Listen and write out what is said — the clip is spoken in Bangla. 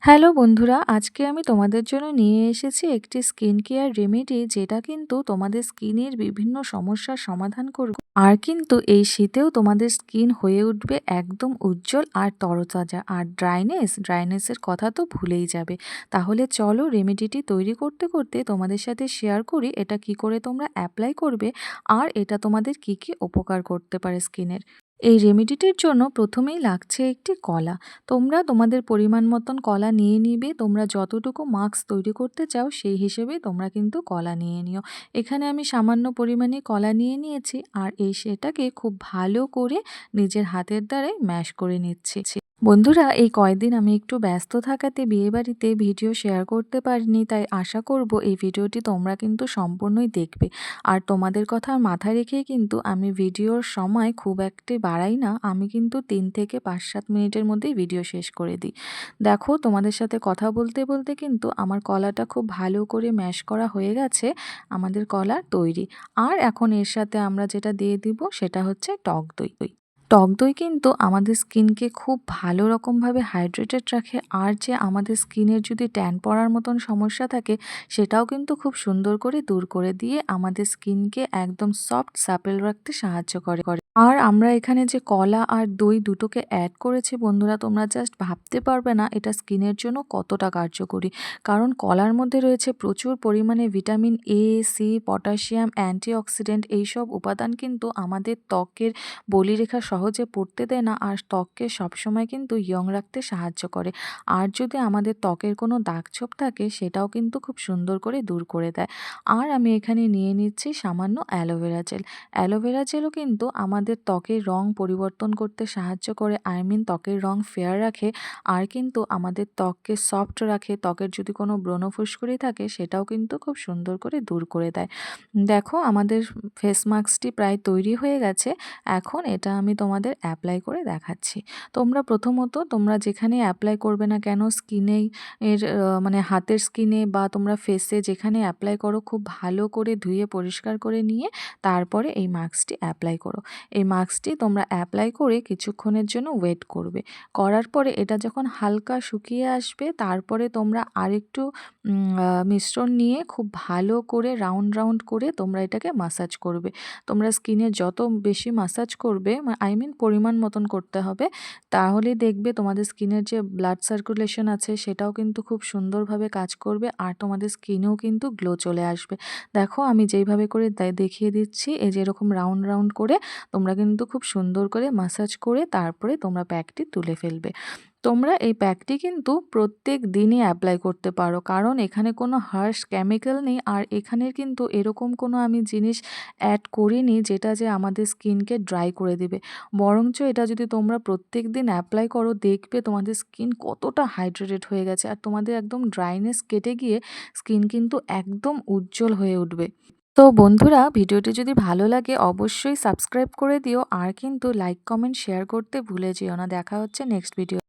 হ্যালো বন্ধুরা, আজকে আমি তোমাদের জন্য নিয়ে এসেছি একটি স্কিন কেয়ার রেমেডি যেটা কিন্তু তোমাদের স্কিনের বিভিন্ন সমস্যার সমাধান করবে। আর কিন্তু এই শীতেও তোমাদের স্কিন হয়ে উঠবে একদম উজ্জ্বল আর তরতাজা। আর ড্রাইনেসের কথা তো ভুলেই যাবে। তাহলে চলো রেমেডিটি তৈরি করতে করতে তোমাদের সাথে শেয়ার করি এটা কি করে তোমরা অ্যাপ্লাই করবে আর এটা তোমাদের কি কি উপকার করতে পারে স্কিনের। এই রেমেডিটির জন্য প্রথমেই লাগছে একটি কলা। তোমরা তোমাদের পরিমাণ মতন কলা নিয়ে নিবে। তোমরা যতটুকু মাস্ক তৈরি করতে চাও সেই হিসেবে তোমরা কিন্তু কলা নিয়ে নিও। এখানে আমি সামান্য পরিমাণে কলা নিয়ে নিয়েছি আর সেটাকে খুব ভালো করে নিজের হাতের দ্বারাই ম্যাশ করে নিচ্ছি। বন্ধুরা, এই কয়দিন আমি একটু ব্যস্ত থাকাতে বিয়েবাড়িতে ভিডিও শেয়ার করতে পারিনি, তাই আশা করব এই ভিডিওটি তোমরা কিন্তু সম্পূর্ণই দেখবে। আর তোমাদের কথা মাথায় রেখেই কিন্তু আমি ভিডিওর সময় খুব একটি বাড়াই না, আমি কিন্তু ৩ থেকে ৫-৭ মিনিটের মধ্যেই ভিডিও শেষ করে দিই। দেখো, তোমাদের সাথে কথা বলতে বলতে কিন্তু আমার কলাটা খুব ভালো করে ম্যাশ করা হয়ে গেছে। আমাদের কলা তৈরি। আর এখন এর সাথে আমরা যেটা দিয়ে দিব সেটা হচ্ছে টক দই। টক দই কিন্তু আমাদের স্কিনকে খুব ভালো রকমভাবে হাইড্রেটেড রাখে। আর যে আমাদের স্কিনের যদি ট্যান পড়ার মতন সমস্যা থাকে সেটাও কিন্তু খুব সুন্দর করে দূর করে দিয়ে আমাদের স্কিনকে একদম সফট সাপেল রাখতে সাহায্য করে। আর আমরা এখানে যে কলা আর দই দুটোকে অ্যাড করেছি বন্ধুরা, তোমরা জাস্ট ভাবতে পারবে না এটা স্কিনের জন্য কতটা কার্যকরী। কারণ কলার মধ্যে রয়েছে প্রচুর পরিমাণে vitamin A, C, potassium, antioxidant. এইসব উপাদান কিন্তু আমাদের ত্বকের বলিরেখা সহজে পড়তে দেয় না আর ত্বককে সবসময় কিন্তু ইয়ং রাখতে সাহায্য করে। আর যদি আমাদের ত্বকের কোনো দাগছোপ থাকে সেটাও কিন্তু খুব সুন্দর করে দূর করে দেয়। আর আমি এখানে নিয়ে নিচ্ছি সামান্য অ্যালোভেরা জেল। অ্যালোভেরা জেলও কিন্তু আমাদের ত্বকের রং পরিবর্তন করতে সাহায্য করে, ত্বকের রং ফেয়ার রাখে। আর কিন্তু আমাদের ত্বককে সফট রাখে। ত্বকের যদি কোনো ব্রণ ফুসকুড়ি থাকে সেটাও কিন্তু খুব সুন্দর করে দূর করে দেয়। দেখো, আমাদের ফেস মাস্কটি প্রায় তৈরি হয়ে গেছে। এখন এটা আমি তোমাদের অ্যাপ্লাই করে দেখাচ্ছি। তোমরা যেখানে অ্যাপ্লাই করবে না কেন স্কিনেই মানে হাতের স্কিনে বা তোমরা ফেসে যেখানে অ্যাপ্লাই করো খুব ভালো করে ধুয়ে পরিষ্কার করে নিয়ে তারপরে এই মাস্কটি অ্যাপ্লাই করো। এই মাস্কটি তোমরা অ্যাপ্লাই করে কিছুক্ষণের জন্য ওয়েট করবে। করার পরে এটা যখন হালকা শুকিয়ে আসবে তারপরে তোমরা আরেকটু মিশ্রণ নিয়ে খুব ভালো করে রাউন্ড করে তোমরা এটাকে মাসাজ করবে। তোমরা স্কিনে যত বেশি মাসাজ করবে, পরিমাণ মতন করতে হবে, তাহলে দেখবে তোমাদের স্কিনের যে ব্লাড সার্কুলেশন আছে সেটাও কিন্তু খুব সুন্দরভাবে কাজ করবে আর তোমাদের স্কিনেও কিন্তু গ্লো চলে আসবে। দেখো, আমি যেইভাবে করে দেখিয়ে দিচ্ছি, এই যে এরকম রাউন্ড করে তোমরা কিন্তু খুব সুন্দর করে মাসাজ করে তারপরে তোমরা প্যাকটি তুলে ফেলবে। তোমরা এই প্যাকটি কিন্তু প্রত্যেক দিনই অ্যাপ্লাই করতে পারো, কারণ এখানে কোনো হার্শ কেমিক্যাল নেই আর এখানের কিন্তু এরকম কোনো আমি জিনিস অ্যাড করিনি যেটা যে আমাদের স্কিনকে ড্রাই করে দিবে। বরঞ্চ এটা যদি তোমরা প্রত্যেক দিন অ্যাপ্লাই করো দেখবে তোমাদের স্কিন কতটা হাইড্রেটেড হয়ে গেছে আর তোমাদের একদম ড্রাইনেস কেটে গিয়ে স্কিন কিন্তু একদম উজ্জ্বল হয়ে উঠবে। তো বন্ধুরা, ভিডিওটি যদি ভালো লাগে অবশ্যই সাবস্ক্রাইব করে দিও আর কিন্তু লাইক, কমেন্ট, শেয়ার করতে ভুলে যেও না। দেখা হচ্ছে নেক্সট ভিডিও।